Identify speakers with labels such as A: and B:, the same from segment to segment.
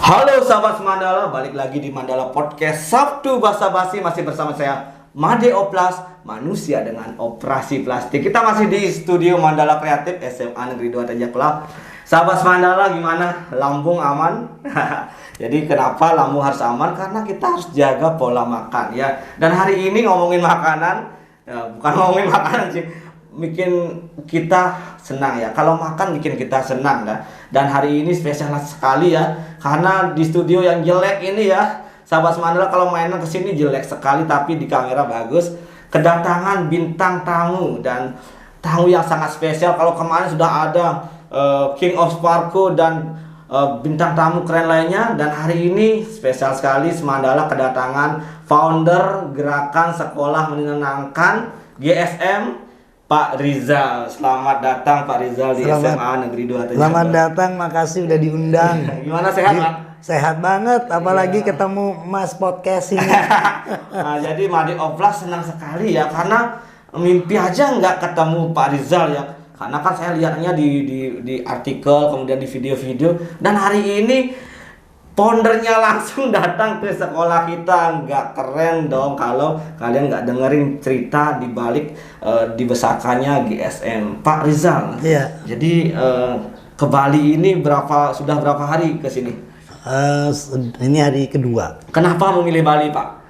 A: Halo sahabat Mandala, balik lagi di Mandala Podcast Sabtu Basa-Basi. Masih bersama saya Made Oplas, manusia dengan operasi plastik. Kita masih di studio Mandala Kreatif SMA Negeri 2 Tajakula. Sahabat Mandala, gimana? Lambung aman? Jadi kenapa lambung harus aman? Karena kita harus jaga pola makan ya. Dan hari ini ngomongin makanan, ya, bukan ngomongin makanan sih, bikin kita senang ya. Kalau makan bikin kita senang ya. Dan hari ini spesial sekali ya, karena di studio yang jelek ini ya, sahabat Mandala, kalau mainan kesini jelek sekali tapi di kamera bagus. Kedatangan bintang tamu dan tamu yang sangat spesial. Kalau kemarin sudah ada King of Sparko dan bintang tamu keren lainnya, dan hari ini spesial sekali Mandala kedatangan founder Gerakan Sekolah Menyenangkan GSM, Pak Rizal. Selamat datang Pak Rizal di SMA Negeri 2 Tajakula.
B: Selamat datang, makasih udah diundang.
A: Gimana, sehat Pak?
B: Sehat banget, apalagi ketemu Mas Podcast ini.
A: Nah, jadi Made Oplas senang sekali ya, karena mimpi aja nggak ketemu Pak Rizal ya. Karena kan saya lihatnya di artikel, kemudian di video-video, dan hari ini foundernya langsung datang ke sekolah kita. Nggak keren dong kalau kalian nggak dengerin cerita di balik dibesarkannya GSM Pak Rizal.
B: Iya.
A: Jadi ke Bali ini sudah berapa hari ke sini?
B: Ini hari kedua.
A: Kenapa memilih Bali, Pak?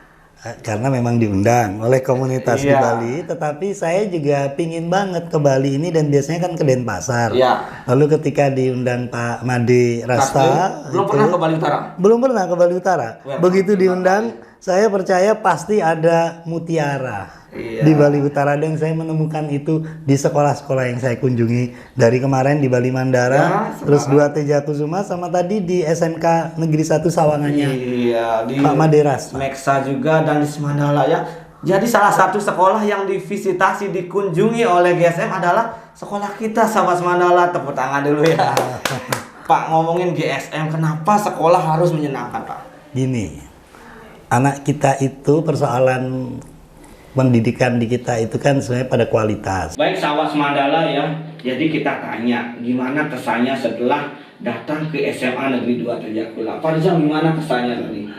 B: Karena memang diundang oleh komunitas di
A: Iya.
B: Bali, tetapi saya juga pingin banget ke Bali ini, dan biasanya kan ke Denpasar.
A: Iya.
B: Lalu ketika diundang Pak Made Rasta,
A: Belum pernah ke Bali Utara?
B: belum pernah ke Bali Utara.
A: Wah,
B: Begitu diundang, saya percaya pasti ada mutiara.
A: Iya.
B: Di Bali Utara, dan saya menemukan itu di sekolah-sekolah yang saya kunjungi dari kemarin di Bali Mandara,
A: Ya,
B: terus 2 Tejakusuma, sama tadi di SMK Negeri 1 Sawangannya.
A: Iya, di
B: Pak Maderas.
A: Meksa juga, dan di Semandala ya. Jadi salah satu sekolah yang divisitasi, dikunjungi oleh GSM adalah sekolah kita, sahabat Semandala. Tepuk tangan dulu ya. Pak, ngomongin GSM, kenapa sekolah harus menyenangkan, Pak?
B: Gini, anak kita itu persoalan pendidikan di kita itu kan sebenarnya pada kualitas.
A: Baik sahabat Mandala ya, jadi kita tanya gimana kesannya setelah datang ke SMA Negeri 2 Tajakula. Pak Rizal, gimana kesannya tadi?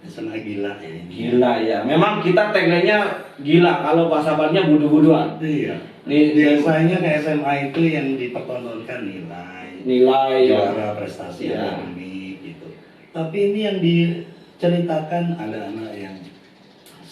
B: SMA gila ya ini.
A: Gila ya, memang kita tagline-nya gila, kalau bahasa Balinya budu-buduan.
B: Iya.
A: Nih,
B: Biasanya ke SMA itu yang dipertontonkan
A: nilai ya.
B: juara prestasi
A: Ya.
B: akademik gitu. Tapi ini yang diceritakan ada anak yang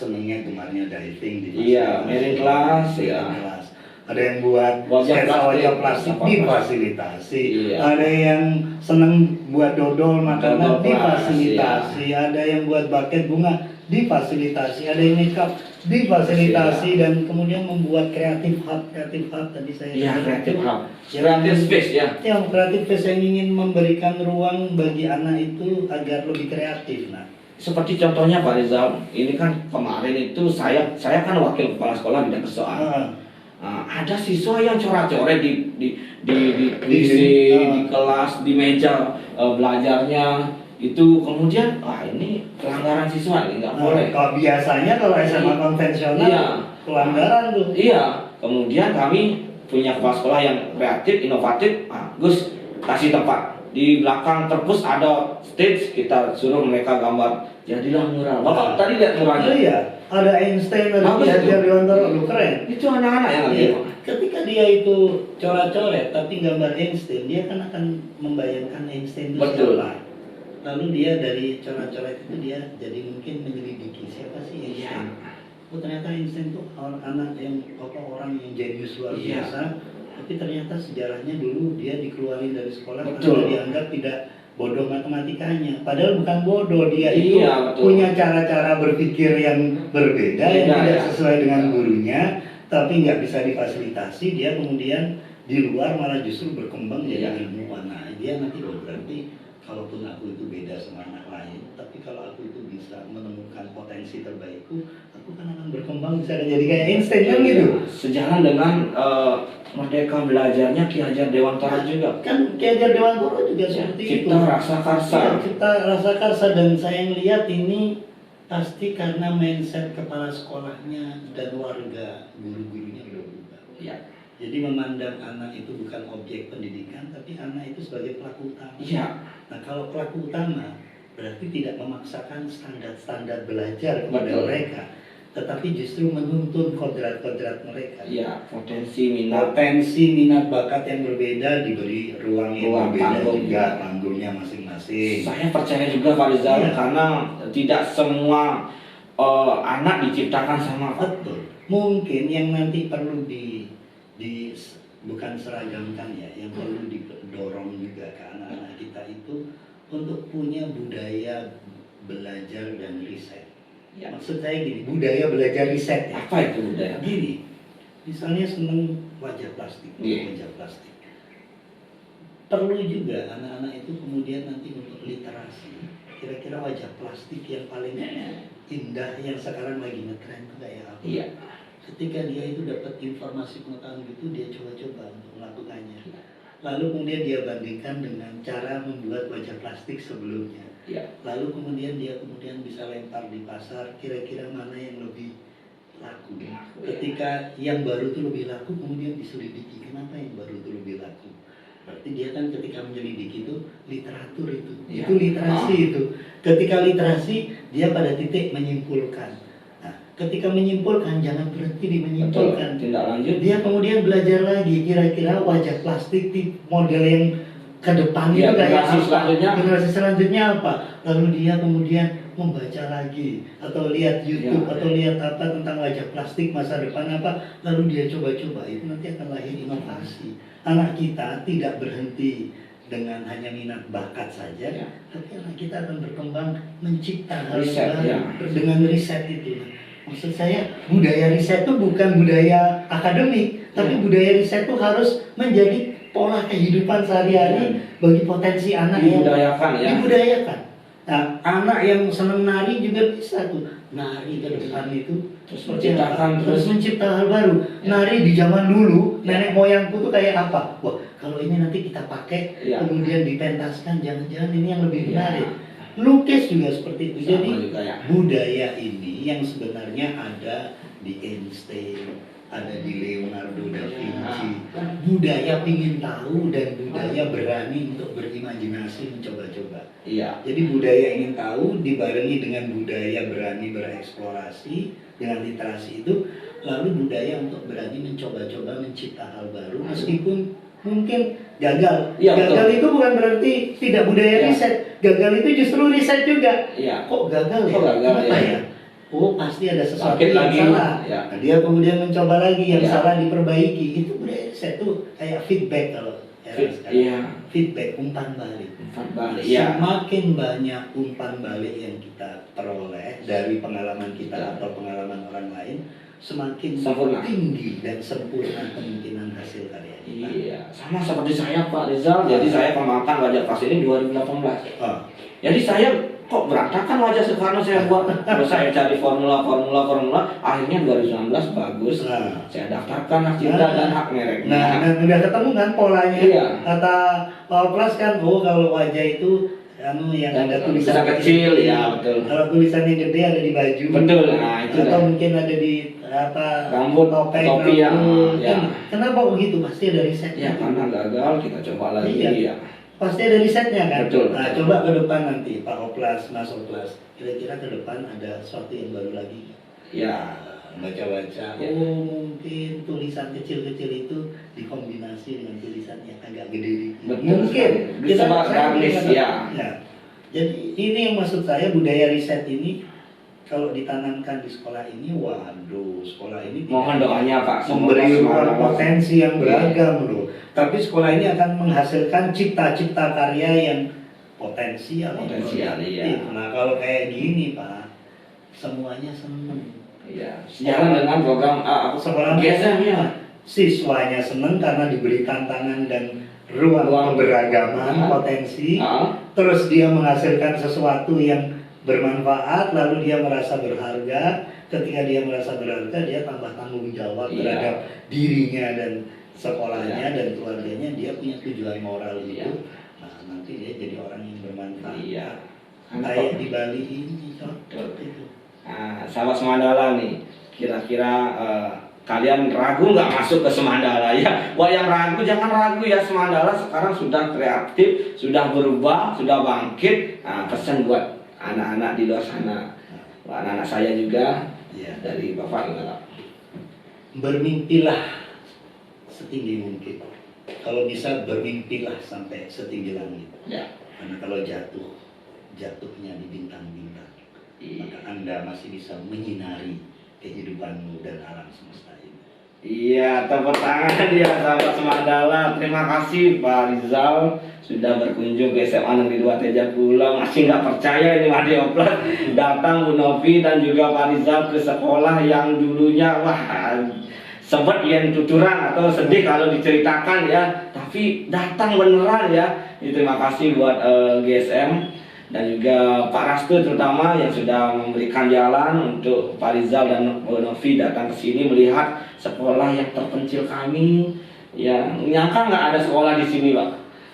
B: senengnya gemarnya diving di
A: Iya, miring kelas ya.
B: kelas. Ada yang buat
A: Wajah
B: sketsa
A: plastik.
B: wajah plastik
A: Apa
B: difasilitasi.
A: Iya.
B: Ada yang seneng buat dodol makanan
A: Dodol kelas,
B: difasilitasi. Ada yang buat buket bunga difasilitasi. Ada yang makeup difasilitasi, dan kemudian membuat kreatif hub tadi saya
A: Iya,
B: bilang.
A: kreatif hub.
B: Yang-
A: Kreatif space ya.
B: Yang kreatif space yang ingin memberikan ruang bagi anak itu agar lebih kreatif. Nah,
A: Seperti contohnya Pak Rizal, ini kan kemarin itu saya kan wakil kepala sekolah bidang kesusahan. Ada siswa yang coret-coret di kursi, di kelas, di meja belajarnya itu, kemudian ini pelanggaran siswa, ini nggak boleh.
B: Kalau biasanya kalau SMA konvensional
A: Iya.
B: pelanggaran tuh.
A: Iya, kemudian kami punya kepala sekolah yang kreatif, inovatif. Gus, kasih tempat di belakang perpus ada stage, kita suruh mereka gambar, jadilah mural. Bapak tadi lihat muralnya?
B: Iya, ada Einstein, ada
A: Bagus
B: Ki
A: itu.
B: Hajar Dewantara, lu keren.
A: Itu anak-anak yang lagi.
B: Iya. Ketika dia itu coret-coret tapi gambar Einstein, dia kan akan membayangkan Einstein itu
A: Betul.
B: siapa. Lalu dia dari coret-coret itu dia jadi mungkin menyelidiki siapa sih Einstein. Oh, ternyata Einstein itu anak yang orang yang jenius luar
A: Iya.
B: biasa. Tapi ternyata sejarahnya dulu dia dikeluarin dari sekolah
A: Betul.
B: karena dianggap tidak bodoh matematikanya. Padahal bukan bodoh, dia itu
A: Iya, betul.
B: punya cara-cara berpikir yang berbeda, yang
A: Beda,
B: tidak
A: ya.
B: sesuai dengan gurunya, tapi nggak bisa difasilitasi. Dia kemudian di luar malah justru berkembang
A: Iya.
B: jadi ilmuwan. Nah, dia nanti berarti kalaupun aku itu beda sama anak lain, tapi kalau aku itu bisa menemukan potensi terbaikku, aku kan akan berkembang bisa jadi kayak Einstein kan gitu.
A: Sejalan dengan Merdeka Belajarnya Ki Hajar Dewantara juga.
B: Kan Ki Hajar Dewantara juga seperti itu.
A: Cipta Rasa Karsa.
B: Ya, cipta rasa karsa, dan saya melihat ini pasti karena mindset kepala sekolahnya dan warga guru-gurunya udah berubah.
A: Ya.
B: Jadi memandang anak itu bukan objek pendidikan, tapi anak itu sebagai pelaku utama.
A: Iya.
B: Nah, kalau pelaku utama berarti tidak memaksakan standar-standar belajar kepada
A: Betul.
B: mereka, tetapi justru menuntun kodrat-kodrat mereka.
A: Iya, minat,
B: Potensi minat bakat yang berbeda diberi ruang yang
A: Ruang
B: berbeda
A: panggung.
B: juga, panggungnya masing-masing.
A: Saya percaya juga Pak Rizal,
B: Iya.
A: karena tidak semua anak diciptakan sama.
B: Betul. Mungkin yang nanti perlu bukan seragamkan ya, yang perlu didorong juga ke anak-anak kita itu untuk punya budaya belajar dan riset.
A: Ya.
B: Maksud saya gini, budaya belajar riset ya.
A: Apa itu budaya?
B: Gini, misalnya seneng wajah plastik,
A: Iya.
B: wajah plastik. Perlu juga anak-anak itu kemudian nanti untuk literasi. Kira-kira wajah plastik yang paling indah yang sekarang lagi ngetren itu kayak apa?
A: Iya.
B: Ketika dia itu dapat informasi pengetahuan itu, dia coba-coba untuk melakukannya. Lalu kemudian dia bandingkan dengan cara membuat wajah plastik sebelumnya.
A: Iya.
B: Lalu kemudian dia bisa lempar di pasar, kira-kira mana yang lebih laku. Ketika yang baru itu lebih laku, kemudian diselidiki kenapa yang baru itu lebih laku. Berarti dia kan ketika menyelidiki itu literatur itu,
A: Ya.
B: itu literasi itu. Ketika literasi dia pada titik menyimpulkan. Nah, ketika menyimpulkan jangan berhenti di menyimpulkan.
A: Betul. Tindak lanjut.
B: Dia kemudian belajar lagi kira-kira wajah plastik di model yang ke depan
A: Ya,
B: itu kayak
A: generasi
B: apa?
A: selanjutnya.
B: Generasi selanjutnya apa? Lalu dia kemudian membaca lagi atau lihat YouTube
A: Ya.
B: atau lihat apa tentang wajah plastik masa depan apa, lalu dia coba-coba, itu nanti akan lahir inovasi. Anak kita tidak berhenti dengan hanya minat bakat saja,
A: Ya.
B: tapi anak kita akan berkembang mencipta hal
A: Riset,
B: baru
A: ya.
B: dengan riset itu. Maksud saya budaya riset itu bukan budaya akademik, tapi
A: Ya.
B: budaya riset itu harus menjadi pola kehidupan sehari-hari bagi potensi anak yang
A: Dibudayakan ya.
B: dibudayakan. Nah, anak yang senang nari juga bisa tuh nari ke depan itu
A: Terus
B: seperti
A: menciptakan,
B: apa? Terus mencipta hal baru. Nari di zaman dulu nenek moyangku tuh kayak apa? Wah, kalau ini nanti kita pakai
A: Ya.
B: kemudian dipentaskan, jangan-jangan ini yang lebih
A: Ya.
B: menarik. Lukis juga seperti itu.
A: Sama
B: Jadi
A: juga ya.
B: budaya ini yang sebenarnya ada di Einstein, ada di Leonardo da Vinci. Budaya pingin tahu dan budaya berani untuk berimajinasi, mencoba-coba.
A: Iya.
B: Jadi budaya ingin tahu dibarengi dengan budaya berani bereksplorasi dengan literasi itu, lalu budaya untuk berani mencoba-coba mencipta hal baru meskipun mungkin gagal.
A: Iya,
B: Gagal
A: betul.
B: itu bukan berarti tidak budaya
A: Iya.
B: riset. Gagal itu justru riset juga.
A: Iya.
B: Kok gagal ya?
A: Kok gagal
B: Kenapa
A: ya?
B: ya? Oh, pasti ada sesuatu
A: Bangkit
B: yang
A: lagi.
B: salah.
A: Ya.
B: Nah, dia kemudian mencoba lagi yang
A: Iya.
B: salah diperbaiki. Itu budaya riset tuh kayak feedback kalau era sekarang.
A: Iya.
B: Feedback, umpan balik.
A: Umpan balik. Iya.
B: Semakin banyak umpan balik yang kita peroleh dari pengalaman kita
A: Ya.
B: atau pengalaman orang lain, semakin
A: Sempurna.
B: tinggi dan sempurna kemungkinan hasil karya kita.
A: Iya, sama seperti saya Pak Rizal. Jadi saya pemakan wajah pas ini 2018.
B: Oh,
A: Jadi saya kok berantakan wajah Soekarno saya buat. Terus saya cari formula, akhirnya 2019 bagus.
B: Nah.
A: Saya daftarkan hak cipta dan hak mereknya.
B: nah, udah ketemu kan polanya?
A: Iya.
B: Kata Pak Pras kan, oh kalau wajah itu yang ada tulisan
A: kecil, ya betul.
B: Kalau tulisan yang gede ada di baju.
A: Betul, nah itu
B: atau
A: dah.
B: mungkin ada di apa
A: Rambut,
B: topeng,
A: topi yang,
B: rambut.
A: ya.
B: Kenapa begitu? Pasti ada risetnya.
A: Ya karena gagal kita coba lagi.
B: Iya.
A: Ya.
B: Pasti ada risetnya kan.
A: Betul.
B: Nah, coba ke depan nanti Pak Oplas, Mas Oplas, kira-kira ke depan ada sesuatu yang baru lagi.
A: Ya.
B: Baca-baca.
A: Ya.
B: Oh, mungkin tulisan kecil-kecil itu dikombinasi dengan tulisan yang agak gede dikit.
A: Betul
B: Mungkin
A: sekali. Bisa garnish, ya.
B: Jadi ini yang maksud saya, budaya riset ini kalau ditanamkan di sekolah ini, waduh, sekolah ini
A: Mohon doanya Pak.
B: memberi
A: Semoga
B: ruang
A: semangat.
B: potensi yang beragam loh. Tapi sekolah ini akan menghasilkan cipta-cipta karya yang potensial.
A: Potensial,
B: yang
A: iya.
B: produktif. Nah kalau kayak gini Pak, semuanya seneng.
A: Iya. Sejalan dengan program
B: Sekolah
A: GSM ya.
B: Siswanya seneng karena diberi tantangan dan ruang keberagaman, potensi. Terus dia menghasilkan sesuatu yang bermanfaat, lalu dia merasa berharga. Ketika dia merasa berharga, dia tambah tanggung jawab
A: Iya.
B: terhadap dirinya dan sekolahnya
A: Iya.
B: dan keluarganya. Dia punya tujuan moral
A: Iya.
B: itu. Nah, nanti dia jadi orang yang bermanfaat.
A: Iya.
B: Kayak di Bali ini cocok itu.
A: Nah, sahabat Semandala nih, kira-kira kalian ragu nggak masuk ke Semandala ya. Wah, yang ragu jangan ragu ya, Semandala sekarang sudah kreatif, sudah berubah, sudah bangkit. Nah, pesan buat anak-anak di luar sana, anak-anak saya juga ya, dari Bapak gimana?
B: Bermimpilah setinggi mungkin. Kalau bisa bermimpilah sampai setinggi langit.
A: Ya.
B: Karena kalau jatuhnya di bintang-bintang, maka Anda masih bisa menyinari kehidupanmu dan alam semesta ini.
A: Iya, tepuk tangan ya sahabat Semandala. Terima kasih Pak Rizal sudah berkunjung ke SMA Negeri 2 Teja Pulau. Masih nggak percaya ini Made Oplas datang Bu Novi dan juga Pak Rizal ke sekolah yang dulunya wah sempat yang tuturan atau sedih kalau diceritakan ya, tapi datang beneran ya. Terima kasih buat GSM dan juga Pak Rastu terutama yang sudah memberikan jalan untuk Pak Rizal dan Bu Novi datang ke sini melihat sekolah yang terpencil kami. Ya, nyangka nggak ada sekolah di sini, Pak?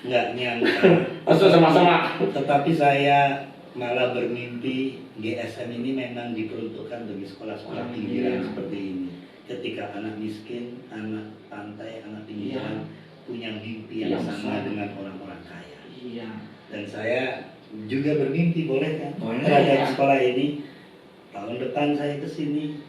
B: Nggak nyangka.
A: Masuk sama-sama.
B: Tetapi saya malah bermimpi GSM ini memang diperuntukkan bagi sekolah-sekolah pinggiran seperti ini. Ketika anak miskin, anak pantai, anak pinggiran punya mimpi yang sama dengan orang-orang kaya.
A: Iya.
B: Dan saya juga bermimpi, boleh kan?
A: Boleh.
B: Terhadap sekolah ini. Tahun depan saya ke sini,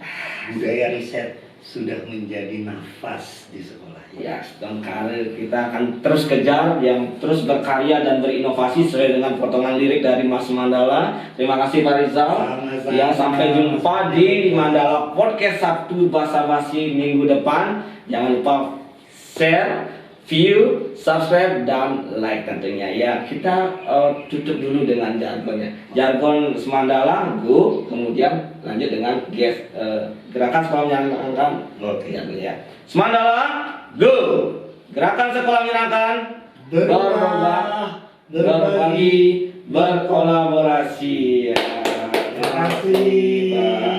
B: budaya riset sudah menjadi nafas di sekolah ini.
A: Ya, dan karir kita akan terus kejar yang terus berkarya dan berinovasi sesuai dengan potongan lirik dari Mas Mandala. Terima kasih Pak Rizal.
B: Sama-sama.
A: Ya, sampai jumpa di Mandala Podcast Sabtu Basa-basi minggu depan. Jangan lupa share, view, subscribe, dan like tentunya ya. Kita tutup dulu dengan jargonnya. Jargon Semandala, go, kemudian lanjut dengan gerakan sekolah menyenangkan.
B: Oke.
A: Ya. Semandala, go. Gerakan sekolah menyenangkan, berubah, berbagi, berkolaborasi. Ya.
B: Terima kasih.